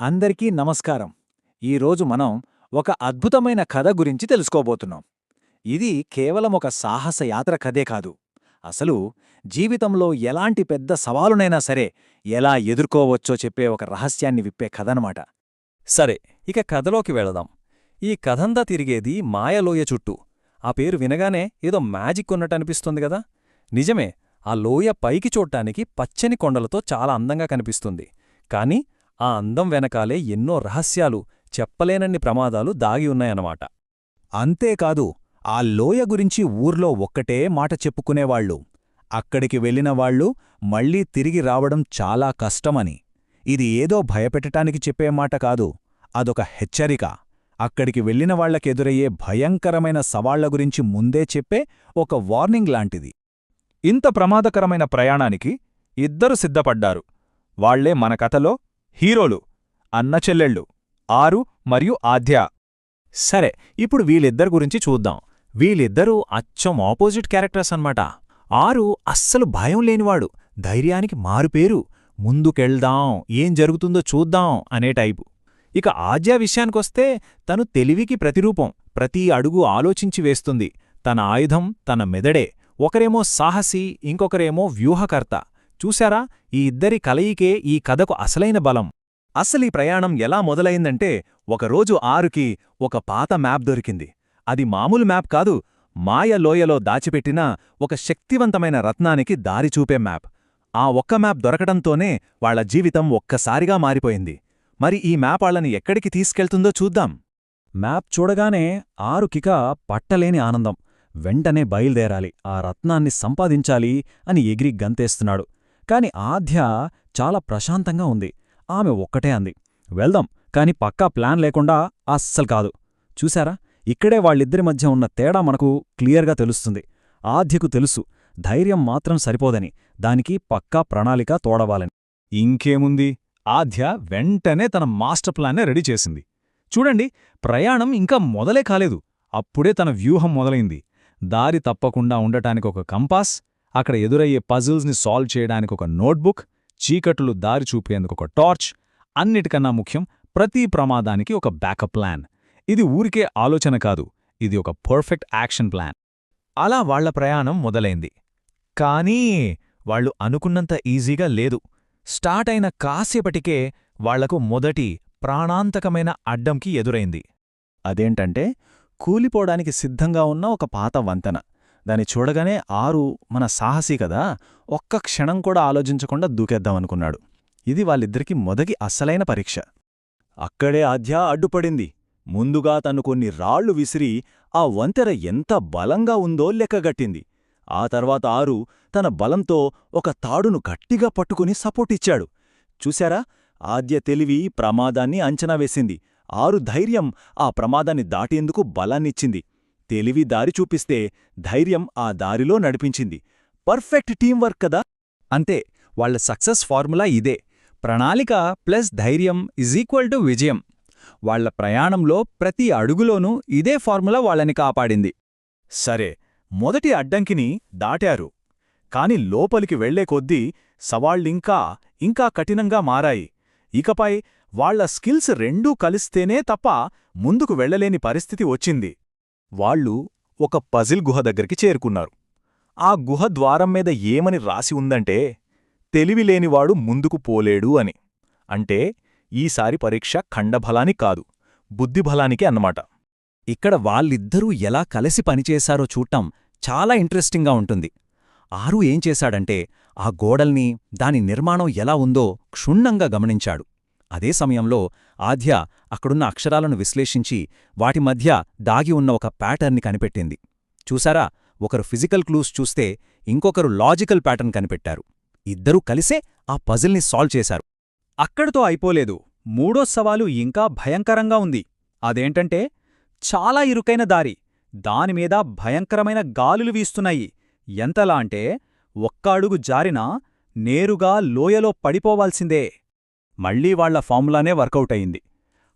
అందరికీ నమస్కారం. ఈరోజు మనం ఒక అద్భుతమైన కథ గురించి తెలుసుకోబోతున్నాం. ఇది కేవలం ఒక సాహస యాత్ర కథే కాదు. అసలు జీవితంలో ఎలాంటి పెద్ద సవాలునైనా సరే ఎలా ఎదుర్కోవచ్చో చెప్పే ఒక రహస్యాన్ని విప్పే కథనమాట. సరే, ఇక కథలోకి వెళదాం. ఈ కథంతా తిరిగేది మాయలోయ చుట్టూ. ఆ పేరు వినగానే ఏదో మ్యాజిక్ ఉన్నట్టనిపిస్తుంది గదా? నిజమే. ఆ లోయ పైకి చూడ్డానికి పచ్చని కొండలతో చాలా అందంగా కనిపిస్తుంది. కాని ఆ అందం వెనకాలే ఎన్నో రహస్యాలు, చెప్పలేనన్ని ప్రమాదాలు దాగి ఉన్నాయన్నమాట. అంతేకాదు, ఆ లోయ గురించి ఊర్లో ఒక్కటే మాట చెప్పుకునేవాళ్ళు. అక్కడికి వెళ్ళినవాళ్లు మళ్లీ తిరిగి రావడం చాలా కష్టమని. ఇది ఏదో భయపెట్టటానికి చెప్పే మాట కాదు, అదొక హెచ్చరిక. అక్కడికి వెళ్ళినవాళ్లకెదురయ్యే భయంకరమైన సవాళ్ల గురించి ముందే చెప్పే ఒక వార్నింగ్ లాంటిది. ఇంత ప్రమాదకరమైన ప్రయాణానికి ఇద్దరు సిద్ధపడ్డారు. వాళ్లే మన కథలో హీరోలు, అన్నచెల్లెళ్ళు ఆరు మరియు ఆద్య. సరే, ఇప్పుడు వీళ్ళిద్దరి గురించి చూద్దాం. వీళ్ళిద్దరూ అచ్చం ఆపోజిట్ క్యారెక్టర్స్ అన్నమాట. ఆరు అస్సలు భయం లేనివాడు, ధైర్యానికి మారుపేరు. ముందుకెళ్దాం, ఏం జరుగుతుందో చూద్దాం అనే టైపు. ఇక ఆద్య విషయానికొస్తే తను తెలివికి ప్రతిరూపం. ప్రతి అడుగు ఆలోచించి వేస్తుంది. తన ఆయుధం తన మెదడే. ఒకరేమో సాహసి, ఇంకొకరేమో వ్యూహకర్త. చూశారా, ఈ ఇద్దరి కలయికే ఈ కథకు అసలైన బలం. అసలీ ప్రయాణం ఎలా మొదలైందంటే, ఒకరోజు ఆరుకి ఒక పాత మ్యాప్ దొరికింది. అది మామూలు మ్యాప్ కాదు, మాయ లోయలో దాచిపెట్టిన ఒక శక్తివంతమైన రత్నానికి దారిచూపే మ్యాప్. ఆ ఒక్క మ్యాప్ దొరకడంతోనే వాళ్ల జీవితం ఒక్కసారిగా మారిపోయింది. మరి ఈ మ్యాప్ వాళ్లని ఎక్కడికి తీసుకెళ్తుందో చూద్దాం. మ్యాప్ చూడగానే ఆరుకిక పట్టలేని ఆనందం. వెంటనే బయల్దేరాలి, ఆ రత్నాన్ని సంపాదించాలి అని ఎగిరి గంతేస్తున్నాడు. కాని ఆద్య చాలా ప్రశాంతంగా ఉంది. ఆమె ఒక్కటే అంది, వెళ్దాం, కాని పక్కా ప్లాన్ లేకుండా అస్సలు కాదు. చూశారా, ఇక్కడే వాళ్ళిద్దరి మధ్య ఉన్న తేడా మనకు క్లియర్గా తెలుస్తుంది. ఆద్యకు తెలుసు, ధైర్యం మాత్రం సరిపోదని, దానికి పక్కా ప్రణాళిక తోడవాలని. ఇంకేముంది, ఆద్య వెంటనే తన మాస్టర్ ప్లాన్నే రెడీ చేసింది. చూడండి, ప్రయాణం ఇంకా మొదలే కాలేదు, అప్పుడే తన వ్యూహం మొదలైంది. దారి తప్పకుండా ఉండటానికొక కంపాస్, అక్కడ ఎదురయ్యే పజిల్స్ని సాల్వ్ చేయడానికొక నోట్బుక్, చీకట్లు దారి చూపేందుకొక టార్చ్, అన్నిటికన్నా ముఖ్యం ప్రతి ప్రమాదానికి ఒక బ్యాకప్ ప్లాన్. ఇది ఊరికే ఆలోచన కాదు, ఇది ఒక పర్ఫెక్ట్ యాక్షన్ ప్లాన్. అలా వాళ్ల ప్రయాణం మొదలైంది. కానీ వాళ్లు అనుకున్నంత ఈజీగా లేదు. స్టార్ట్ అయిన కాసేపటికే వాళ్లకు మొదటి ప్రాణాంతకమైన అడ్డంకి ఎదురైంది. అదేంటంటే, కూలిపోవడానికి సిద్ధంగా ఉన్న ఒక పాత వంతెన. దాన్ని చూడగానే ఆరు మన సాహసీ కదా, ఒక్క క్షణం కూడా ఆలోచించకుండా దూకేద్దామనుకున్నాడు. ఇది వాళ్ళిద్దరికీ మొదటి అస్సలైన పరీక్ష. అక్కడే ఆద్య అడ్డుపడింది. ముందుగా తను కొన్ని రాళ్లు విసిరి ఆ వంతెన ఎంత బలంగా ఉందో లెక్కగట్టింది. ఆ తర్వాత ఆరు తన బలంతో ఒక తాడును గట్టిగా పట్టుకుని సపోర్టిచ్చాడు. చూశారా, ఆద్య తెలివి ప్రమాదాన్ని అంచనా వేసింది. ఆరు ధైర్యం ఆ ప్రమాదాన్ని దాటేందుకు బలాన్నిచ్చింది. తెలివి దారి చూపిస్తే ధైర్యం ఆ దారిలో నడిపించింది. పర్ఫెక్ట్ టీంవర్క్ కదా. అంతే, వాళ్ల సక్సెస్ ఫార్ములా ఇదే. ప్రణాళిక ప్లస్ ధైర్యం ఈక్వల్ టు విజయం. వాళ్ల ప్రయాణంలో ప్రతి అడుగులోనూ ఇదే ఫార్ములా వాళ్ళని కాపాడింది. సరే, మొదటి అడ్డంకిని దాటారు. కాని లోపలికి వెళ్లే కొద్దీ సవాళ్లింకా ఇంకా కఠినంగా మారాయి. ఇకపై వాళ్ల స్కిల్స్ రెండూ కలిస్తేనే తప్ప ముందుకు వెళ్లలేని పరిస్థితి వచ్చింది. వాళ్ళు ఒక పజిల్ గుహ దగ్గరికి చేరుకున్నారు. ఆ గుహ ద్వారం మీద ఏమని రాసి ఉందంటే, తెలివిలేనివాడు ముందుకు పోలేడు అని. అంటే ఈసారి పరీక్ష ఖండబలానికి కాదు, బుద్ధిబలానికి అన్నమాట. ఇక్కడ వాళ్ళిద్దరూ ఎలా కలిసి పనిచేశారో చూడటం చాలా ఇంట్రెస్టింగ్గా ఉంటుంది. ఆరు ఏం చేశాడంటే, ఆ గోడల్ని, దాని నిర్మాణం ఎలా ఉందో క్షుణ్ణంగా గమనించాడు. అదే సమయంలో ఆద్య అక్కడున్న అక్షరాలను విశ్లేషించి వాటి మధ్య దాగి ఉన్న ఒక ప్యాటర్న్ని కనిపెట్టింది. చూసారా, ఒకరు ఫిజికల్ క్లూస్ చూస్తే ఇంకొకరు లాజికల్ ప్యాటర్న్ కనిపెట్టారు. ఇద్దరూ కలిసే ఆ పజిల్ని సాల్వ్ చేశారు. అక్కడితో అయిపోలేదు. మూడో సవాలు ఇంకా భయంకరంగా ఉంది. అదేంటంటే, చాలా ఇరుకైన దారి, దానిమీద భయంకరమైన గాలులు వీస్తున్నాయి. ఎంతలా అంటే, ఒక్క అడుగు జారినా నేరుగా లోయలో పడిపోవాల్సిందే. మళ్లీ వాళ్ల ఫార్ములానే వర్కౌట్ అయింది.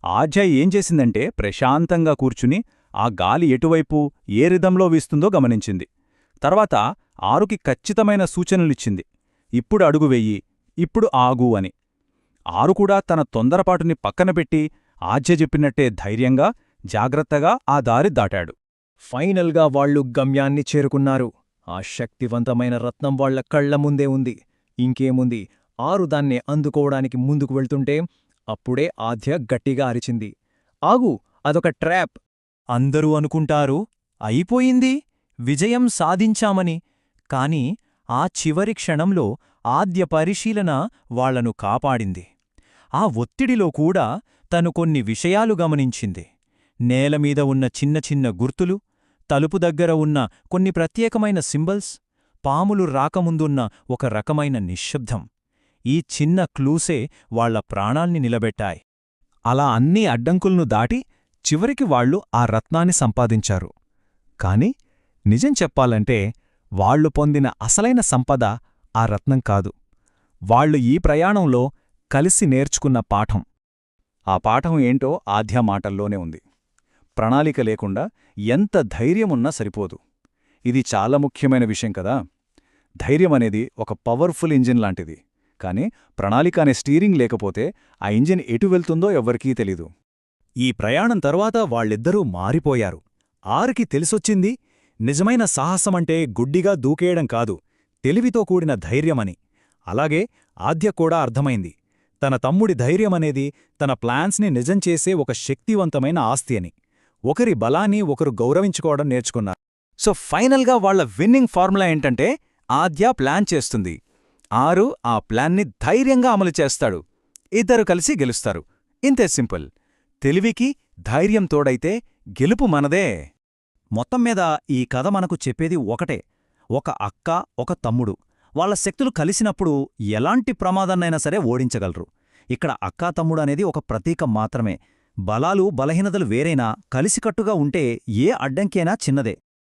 ఆద్య ఏం చేసిందంటే, ప్రశాంతంగా కూర్చుని ఆ గాలి ఎటువైపు ఏ రిధంలో వీస్తుందో గమనించింది. తర్వాత ఆరుకి ఖచ్చితమైన సూచనలిచ్చింది. ఇప్పుడు అడుగు వెయ్యి, ఇప్పుడు ఆగు అని. ఆరు కూడా తన తొందరపాటుని పక్కనపెట్టి ఆద్య చెప్పినట్టే ధైర్యంగా, జాగ్రత్తగా ఆ దారి దాటాడు. ఫైనల్గా వాళ్ళు గమ్యాన్ని చేరుకున్నారు. ఆ శక్తివంతమైన రత్నం వాళ్ల కళ్ల ముందే ఉంది. ఇంకేముంది, ఆరు దాన్ని అందుకోవడానికి ముందుకు వెళ్తుంటే అప్పుడే ఆద్య గట్టిగా అరిచింది, ఆగు, అదొక ట్రాప్. అందరూ అనుకుంటారు అయిపోయింది, విజయం సాధించామని. కాని ఆ చివరి క్షణంలో ఆద్య పరిశీలన వాళ్లను కాపాడింది. ఆ ఒత్తిడిలో కూడా తను కొన్ని విషయాలు గమనించింది. నేలమీద ఉన్న చిన్న చిన్న గుర్తులు, తలుపు దగ్గర ఉన్న కొన్ని ప్రత్యేకమైన సింబల్స్, పాములు రాకముందున్న ఒక రకమైన నిశ్శబ్దం. ఈ చిన్న క్లూసే వాళ్ల ప్రాణాల్ని నిలబెట్టాయి. అలా అన్ని అడ్డంకులను దాటి చివరికి వాళ్లు ఆ రత్నాన్ని సంపాదించారు. కాని నిజం చెప్పాలంటే వాళ్లు పొందిన అసలైన సంపద ఆ రత్నం కాదు, వాళ్లు ఈ ప్రయాణంలో కలిసి నేర్చుకున్న పాఠం. ఆ పాఠం ఏంటో ఆద్య మాటల్లోనే ఉంది. ప్రణాళిక లేకుండా ఎంత ధైర్యమున్నా సరిపోదు. ఇది చాలా ముఖ్యమైన విషయం కదా. ధైర్యమనేది ఒక పవర్ఫుల్ ఇంజిన్ లాంటిది. కాని ప్రణాళిక అనే స్టీరింగ్ లేకపోతే ఆ ఇంజిన్ ఎటు వెళ్తుందో ఎవ్వరికీ తెలీదు. ఈ ప్రయాణం తరువాత వాళ్ళిద్దరూ మారిపోయారు. ఆరుకి తెలిసొచ్చింది, నిజమైన సాహసమంటే గుడ్డిగా దూకేయడం కాదు, తెలివితో కూడిన ధైర్యమని. అలాగే ఆద్య కూడా అర్థమైంది, తన తమ్ముడి ధైర్యమనేది తన ప్లాన్స్ని నిజం చేసే ఒక శక్తివంతమైన ఆస్తి అని. ఒకరి బలాన్ని ఒకరు గౌరవించుకోవడం నేర్చుకున్నారు. సో ఫైనల్గా వాళ్ల విన్నింగ్ ఫార్ములా ఏంటంటే, ఆద్య ప్లాన్ చేస్తుంది, ఆరు ఆ ప్లాన్ని ధైర్యంగా అమలు చేస్తాడు. ఇద్దరు కలిసి గెలుస్తారు. ఇంతే సింపుల్. తెలివికి ధైర్యం తోడైతే గెలుపు మనదే. మొత్తం మీద ఈ కథ మనకు చెప్పేది ఒకటే, ఒక అక్క, ఒక తమ్ముడు వాళ్ళ శక్తులు కలిసినప్పుడు ఎలాంటి ప్రమాదాన్నైనా సరే ఓడించగలరు. ఇక్కడ అక్కా తమ్ముడు అనేది ఒక ప్రతీకం మాత్రమే. బలాలు బలహీనతలు వేరైనా కలిసికట్టుగా ఉంటే ఏ అడ్డంకైనా చిన్నదే.